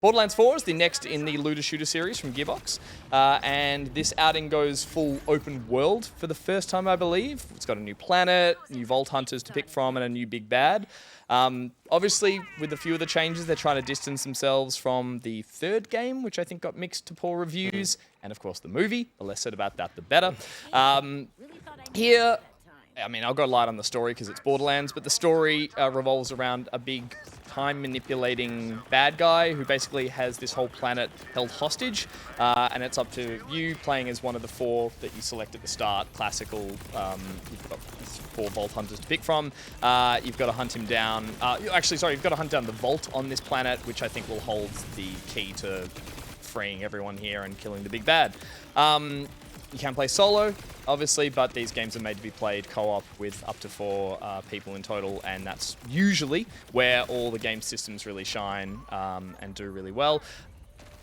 Borderlands 4 is the next in the looter shooter series from Gearbox, and this outing goes full open world for the first time, I believe. It's got a new planet, new vault hunters to pick from, and a new big bad. Obviously, with a few of the changes, they're trying to distance themselves from the third game, which I think got mixed to poor reviews, and of course the movie. The less said about that, the better. Here, I mean, I'll go light on the story because it's Borderlands, but the story revolves around a big time-manipulating bad guy who basically has this whole planet held hostage, and it's up to you playing as one of the four that you select at the start. Classical, you've got 4 vault hunters to pick from. You've got to hunt him down. You've got to hunt down the vault on this planet, which I think will hold the key to freeing everyone here and killing the big bad. You can play solo, obviously, but these games are made to be played co-op with up to 4 people in total, and that's usually where all the game systems really shine and do really well.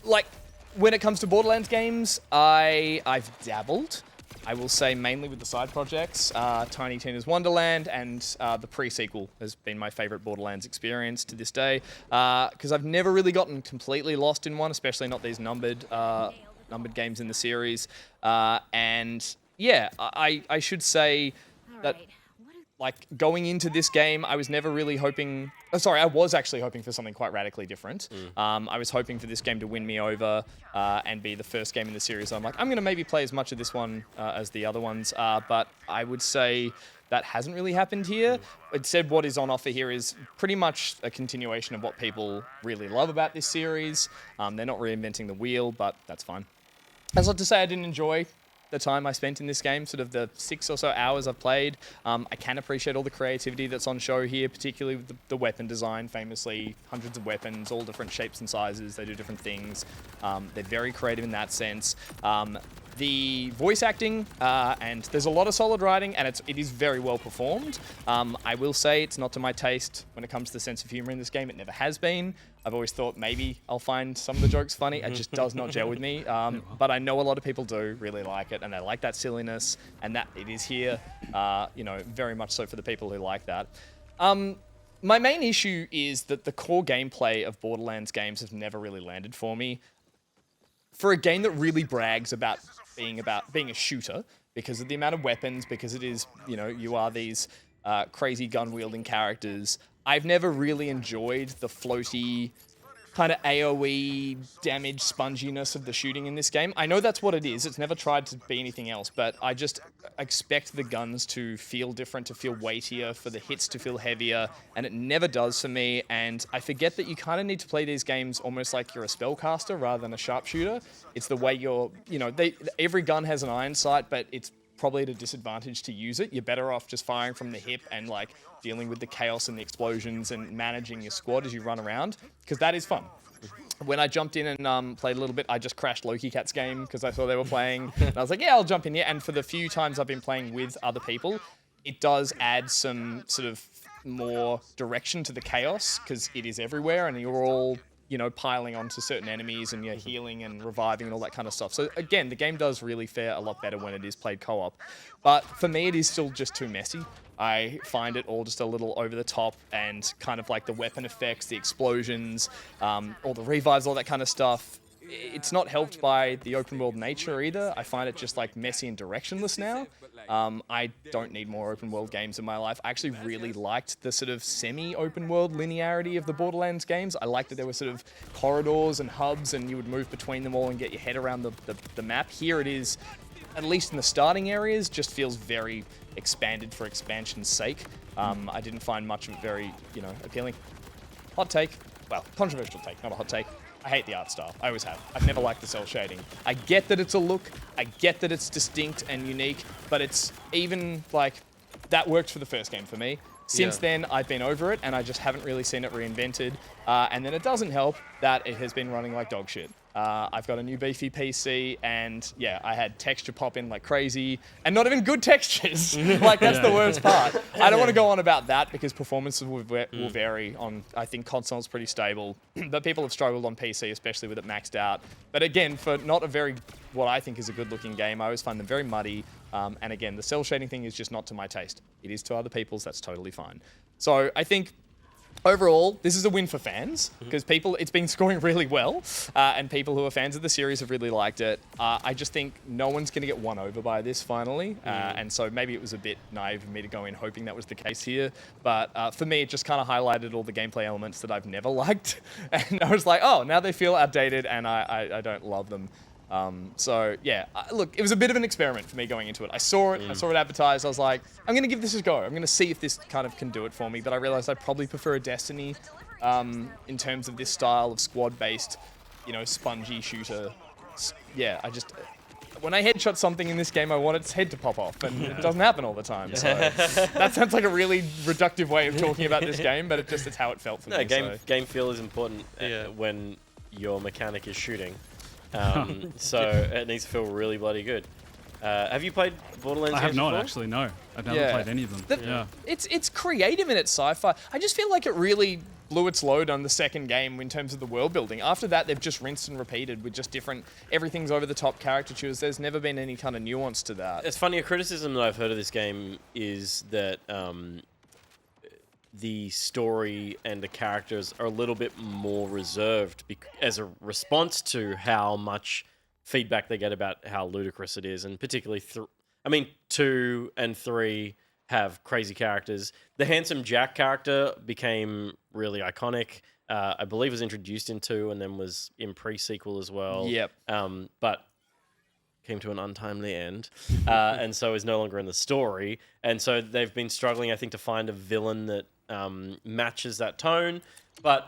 Like, when it comes to Borderlands games, I've dabbled. I will say mainly with the side projects, Tiny Tina's Wonderland, and the pre-sequel has been my favorite Borderlands experience to this day, because I've never really gotten completely lost in one, especially not these numbered games in the series. And yeah, I should say that, like, going into this game, I was never really hoping... I was actually hoping for something quite radically different. I was hoping for this game to win me over and be the first game in the series. I'm like, I'm going to maybe play as much of this one as the other ones, but I would say that hasn't really happened here. Instead, what is on offer here is pretty much a continuation of what people really love about this series. They're not reinventing the wheel, but that's fine. That's not to say I didn't enjoy the time I spent in this game, sort of the 6 or so hours I've played. I can appreciate all the creativity that's on show here, particularly with the weapon design, famously hundreds of weapons, all different shapes and sizes, they do different things. They're very creative in that sense. The voice acting, and there's a lot of solid writing, and it is very well performed. I will say it's not to my taste when it comes to the sense of humor in this game. It never has been. I've always thought maybe I'll find some of the jokes funny. It just does not gel with me. But I know a lot of people do really like it, and they like that silliness, and that it is here, very much so for the people who like that. My main issue is that the core gameplay of Borderlands games have never really landed for me. For a game that really brags about being a shooter, because of the amount of weapons, because it is, you are these crazy gun-wielding characters, I've never really enjoyed the floaty, kind of AoE damage sponginess of the shooting in this game. I know that's what it is. It's never tried to be anything else, but I just expect the guns to feel different, to feel weightier, for the hits to feel heavier, and it never does for me. And I forget that you kind of need to play these games almost like you're a spellcaster rather than a sharpshooter. It's the way you're, every gun has an iron sight, but it's probably at a disadvantage to use it. You're better off just firing from the hip and like dealing with the chaos and the explosions and managing your squad as you run around, because that is fun. When I jumped in and played a little bit, I just crashed Loki Cat's game because I saw they were playing, and I was like, yeah, I'll jump in here. And for the few times I've been playing with other people, it does add some sort of more direction to the chaos, because it is everywhere and you're all piling onto certain enemies and you're healing and reviving and all that kind of stuff. So again, the game does really fare a lot better when it is played co-op. But for me, it is still just too messy. I find it all just a little over the top, and kind of like the weapon effects, the explosions, all the revives, all that kind of stuff. It's not helped by the open world nature either. I find it just like messy and directionless now. I don't need more open world games in my life. I actually really liked the sort of semi-open world linearity of the Borderlands games. I liked that there were sort of corridors and hubs and you would move between them all and get your head around the map. Here it is, at least in the starting areas, just feels very expanded for expansion's sake. I didn't find much of it very, appealing. Hot take. Well, controversial take, not a hot take. I hate the art style. I always have. I've never liked the cell shading. I get that it's a look. I get that it's distinct and unique, but it's even like that worked for the first game for me. Since then, I've been over it, and I just haven't really seen it reinvented. And then it doesn't help that it has been running like dog shit. I've got a new beefy PC, and yeah, I had texture pop in like crazy, and not even good textures. Like, that's the worst part. I don't want to go on about that because performances will vary on, I think console's pretty stable, but people have struggled on PC, especially with it maxed out. But again, for not a very, what I think is a good looking game, I always find them very muddy. And again, the cell shading thing is just not to my taste. It is to other people's, that's totally fine. So I think Overall, this is a win for fans because it's been scoring really well, and people who are fans of the series have really liked it. I just think no one's going to get won over by this finally, and so maybe it was a bit naive of me to go in hoping that was the case here. But for me, it just kind of highlighted all the gameplay elements that I've never liked, and I was like, oh, now they feel outdated, and I don't love them. So yeah, look, it was a bit of an experiment for me going into it. I saw it advertised. I was like, I'm going to give this a go. I'm going to see if this kind of can do it for me. But I realized I probably prefer a Destiny in terms of this style of squad-based, spongy shooter. Yeah, when I headshot something in this game, I want its head to pop off, and it doesn't happen all the time. So that sounds like a really reductive way of talking about this game, but it's how it felt for me. Game feel is important when your mechanic is shooting. So it needs to feel really bloody good. Have you played Borderlands? I have not before? actually. No, I've never played any of them. It's creative in its sci-fi. I just feel like it really blew its load on the second game in terms of the world building. After that, they've just rinsed and repeated with just different. Everything's over the top caricatures. There's never been any kind of nuance to that. It's funny. A criticism that I've heard of this game is that the story and the characters are a little bit more reserved as a response to how much feedback they get about how ludicrous it is, and particularly 2 and 3 have crazy characters. The Handsome Jack character became really iconic. I believe was introduced in 2 and then was in pre-sequel as well. Yep. But came to an untimely end, and so is no longer in the story. And so they've been struggling, I think, to find a villain that matches that tone. But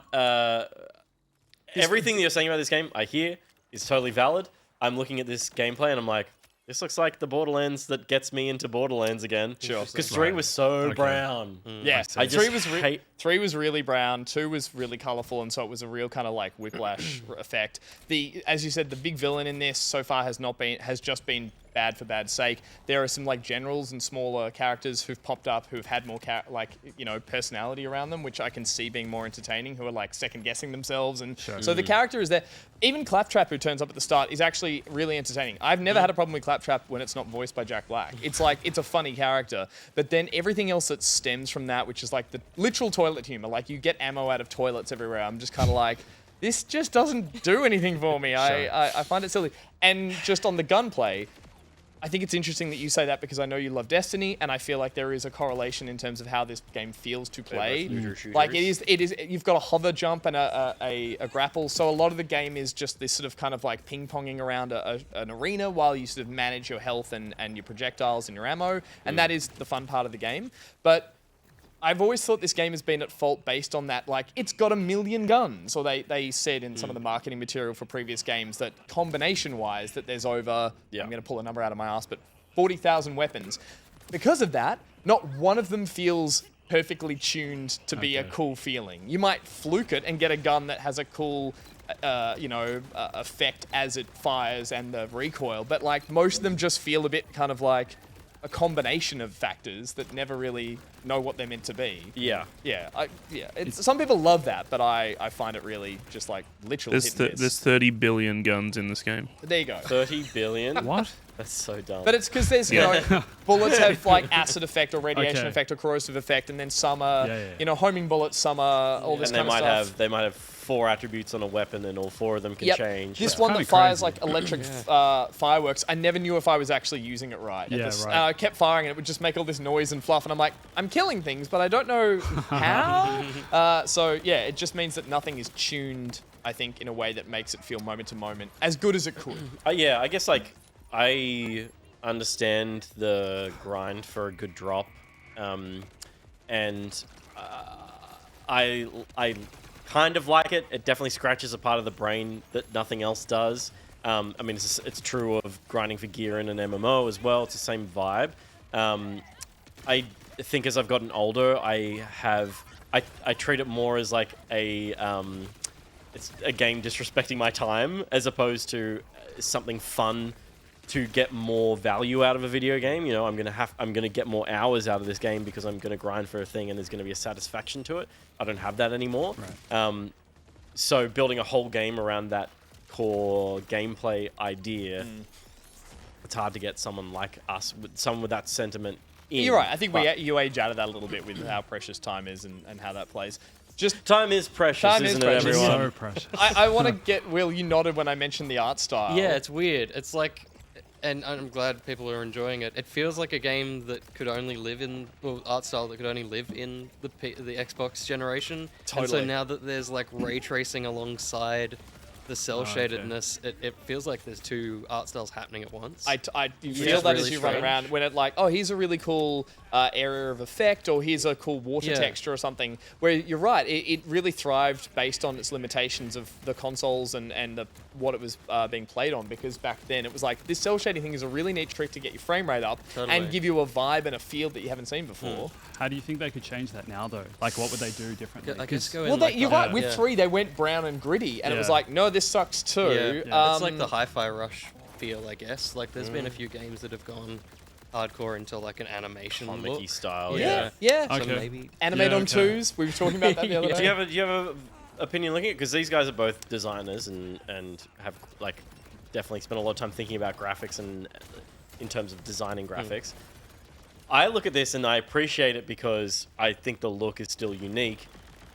everything that you're saying about this game, I hear, is totally valid. I'm looking at this gameplay and I'm like, this looks like the Borderlands that gets me into Borderlands again. Sure. Because 3 was so brown. Yeah, I just 3 was really brown, 2 was really colourful, and so it was a real kind of like whiplash effect. As you said, the big villain in this so far has just been bad for bad's sake. There are some like generals and smaller characters who've popped up who've had more personality around them, which I can see being more entertaining, who are like second guessing themselves, and so the character is there. Even Claptrap, who turns up at the start, is actually really entertaining. I've never had a problem with Claptrap when it's not voiced by Jack Black. It's like, it's a funny character, but then everything else that stems from that, which is like the literal toilet humor, like you get ammo out of toilets everywhere. I'm just kind of like, this just doesn't do anything for me. I find it silly. And just on the gunplay, I think it's interesting that you say that because I know you love Destiny, and I feel like there is a correlation in terms of how this game feels to play. Like it is. You've got a hover jump and a grapple, so a lot of the game is just this sort of kind of like ping-ponging around an arena while you sort of manage your health and your projectiles and your ammo, and that is the fun part of the game. But I've always thought this game has been at fault based on that, like, it's got 1 million guns, or they said in some of the marketing material for previous games that combination-wise that there's over, I'm going to pull a number out of my ass, but 40,000 weapons. Because of that, not one of them feels perfectly tuned to be a cool feeling. You might fluke it and get a gun that has a cool effect as it fires and the recoil, but like most of them just feel a bit kind of like a combination of factors that never really know what they're meant to be. Yeah. Some people love that, but I find it really just like literally There's 30 billion guns in this game. There you go. 30 billion? What? That's so dumb. But it's because there's, bullets have like acid effect or radiation effect or corrosive effect, and then some are, homing bullets, some are all this and kind of stuff. They might have 4 attributes on a weapon, and all 4 of them can change. This one that fires like electric fireworks, I never knew if I was actually using it right. I kept firing and it would just make all this noise and fluff, and I'm like, I'm killing things, but I don't know how. It just means that nothing is tuned, I think, in a way that makes it feel moment to moment as good as it could. I guess like I understand the grind for a good drop, and I kind of like it. It definitely scratches a part of the brain that nothing else does. It's true of grinding for gear in an MMO as well. It's the same vibe. I think as I've gotten older, I treat it more as like it's a game disrespecting my time as opposed to something fun to get more value out of a video game. I'm gonna get more hours out of this game because I'm gonna grind for a thing and there's gonna be a satisfaction to it. I don't have that anymore. Right. So building a whole game around that core gameplay idea, it's hard to get someone like us, someone with that sentiment in. You're right. I think you age out of that a little bit with how precious time is and how that plays. Time is precious, Time is isn't precious. it, everyone? So precious. I want to get Will. You nodded when I mentioned the art style. Yeah, it's weird. It's like, and I'm glad people are enjoying it. It feels like a game that could only live in, well, art style that could only live in the Xbox generation. And so Totally. now that there's like ray tracing alongside the cell shadedness, it feels like there's two art styles happening at once. You Yeah. feel that as Really you run strange. around when it like, oh, here's a really cool area of effect, or here's a cool water Yeah. texture or something. Where you're right, it really thrived based on its limitations of the consoles and what it was being played on. Because back then it was like, this cell shading thing is a really neat trick to get your frame rate up Totally. and give you a vibe and a feel that you haven't seen before. How do you think they could change that now, though? Like, what would they do differently? I guess 'Cause- go in Well, like you're the- right. With yeah. 3, they went brown and gritty, and it was Yeah. like, no, this sucks too. Yeah. It's like the Hi-Fi Rush feel, I guess. Like, there's been a few games that have gone hardcore into like an animation Comic-y look. style. yeah, yeah. So Okay. maybe Animate Yeah, on okay. 2s. We were talking about that the other day. Do you have a opinion looking at it? Because these guys are both designers and have like definitely spent a lot of time thinking about graphics and in terms of designing graphics. I look at this and I appreciate it because I think the look is still unique,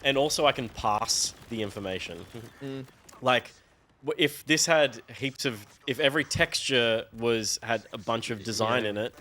and also I can pass the information. Like, if this had if every texture had a bunch of design in it,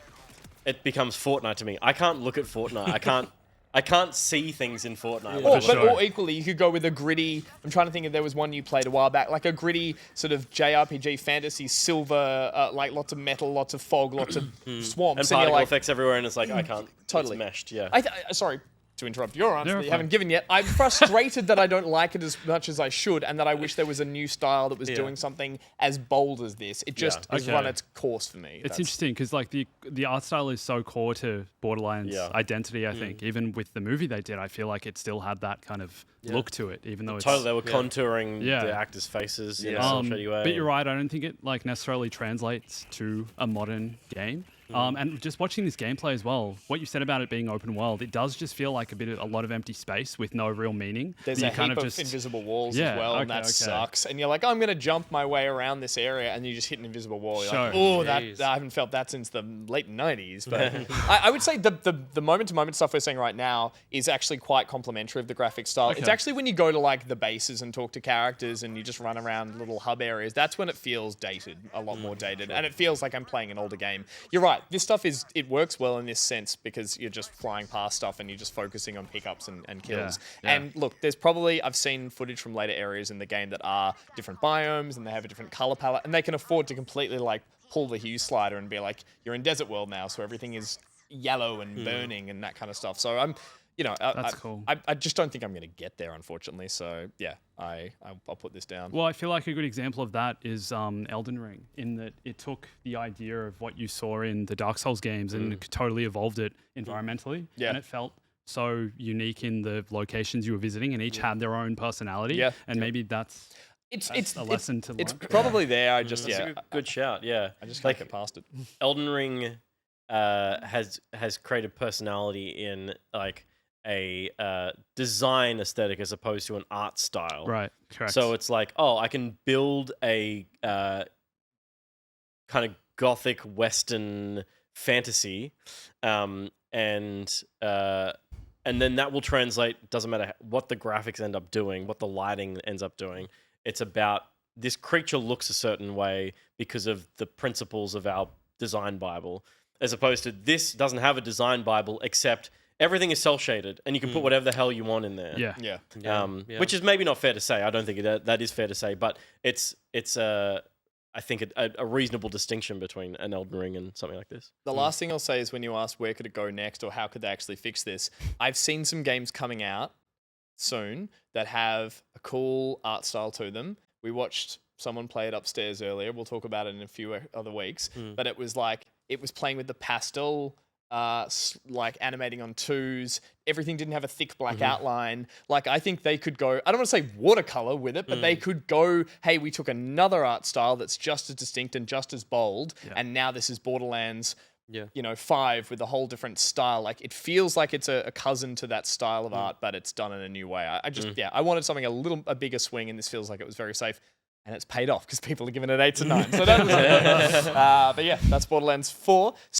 it becomes Fortnite to me. I can't look at Fortnite. I can't see things in Fortnite. Or, For sure. or equally, you could go with a gritty. I'm trying to think if there was one you played a while back, like a gritty sort of JRPG fantasy, silver, like lots of metal, lots of fog, lots of swamps, and you're particle like, effects everywhere, and it's like I can't. Totally. It's meshed. Yeah. Sorry to interrupt your answer No, that you fine. haven't given yet. I'm frustrated that I don't like it as much as I should, and that I wish there was a new style that was doing something as bold as this. It just has Okay. run its course for me. It's That's- interesting because like the art style is so core to Borderlands Yeah. identity. I think even with the movie they did, I feel like it still had that kind of look to it, even though it's Totally, they were contouring Yeah. the actors' faces in a cel shady way. But you're right. I don't think it like necessarily translates to a modern game. And just watching this gameplay as well, what you said about it being open world, it does just feel like a lot of empty space with no real meaning. There's that a you kind heap of of just invisible walls Yeah, as well, and okay, that okay. sucks. And you're like, oh, I'm going to jump my way around this area, and you just hit an invisible wall. You're like, Sure. oh, Jeez. I haven't felt that since the late 90s. But I would say the moment-to-moment stuff we're seeing right now is actually quite complimentary of the graphic style. It's Okay. actually when you go to like the bases and talk to characters and you just run around little hub areas, that's when it feels dated, a lot more dated. And it feels like I'm playing an older game. You're right. This stuff it works well in this sense because you're just flying past stuff and you're just focusing on pickups and kills. Yeah. And look, I've seen footage from later areas in the game that are different biomes and they have a different color palette and they can afford to completely like pull the hue slider and be like, you're in desert world now, so everything is yellow and burning and that kind of stuff. So That's cool. I just don't think I'm going to get there, unfortunately. So yeah, I'll put this down. Well, I feel like a good example of that is Elden Ring, in that it took the idea of what you saw in the Dark Souls games and it totally evolved it environmentally. Yeah. And it felt so unique in the locations you were visiting, and each had their own personality. Yeah. And maybe that's It's a lesson to learn. It's probably there. I just That's a good shout. Yeah, I just can't like get past it. Elden Ring has created personality in like a design aesthetic as opposed to an art style. Right. Correct. So it's like, oh, I can build a kind of gothic Western fantasy, and then that will translate. Doesn't matter what the graphics end up doing, what the lighting ends up doing. It's about this creature looks a certain way because of the principles of our design Bible, as opposed to this doesn't have a design Bible except everything is cell shaded and you can put whatever the hell you want in there. yeah. Yeah. Yeah. Which is maybe not fair to say. I don't think that is fair to say, but it's I think a reasonable distinction between an Elden Ring and something like this. The last thing I'll say is when you ask where could it go next or how could they actually fix this, I've seen some games coming out soon that have a cool art style to them. We watched someone play it upstairs earlier. We'll talk about it in a few other weeks. But it was playing with the pastel, like animating on 2s. Everything didn't have a thick black outline. Like I think they could go, I don't want to say watercolor with it, but they could go, hey, we took another art style that's just as distinct and just as bold. And now this is Borderlands, 5 with a whole different style. Like it feels like it's a cousin to that style of art, but it's done in a new way. I wanted something a bigger swing, and this feels like it was very safe. And it's paid off because people are giving it 8s and 9s. So that was it. But yeah, that's Borderlands 4.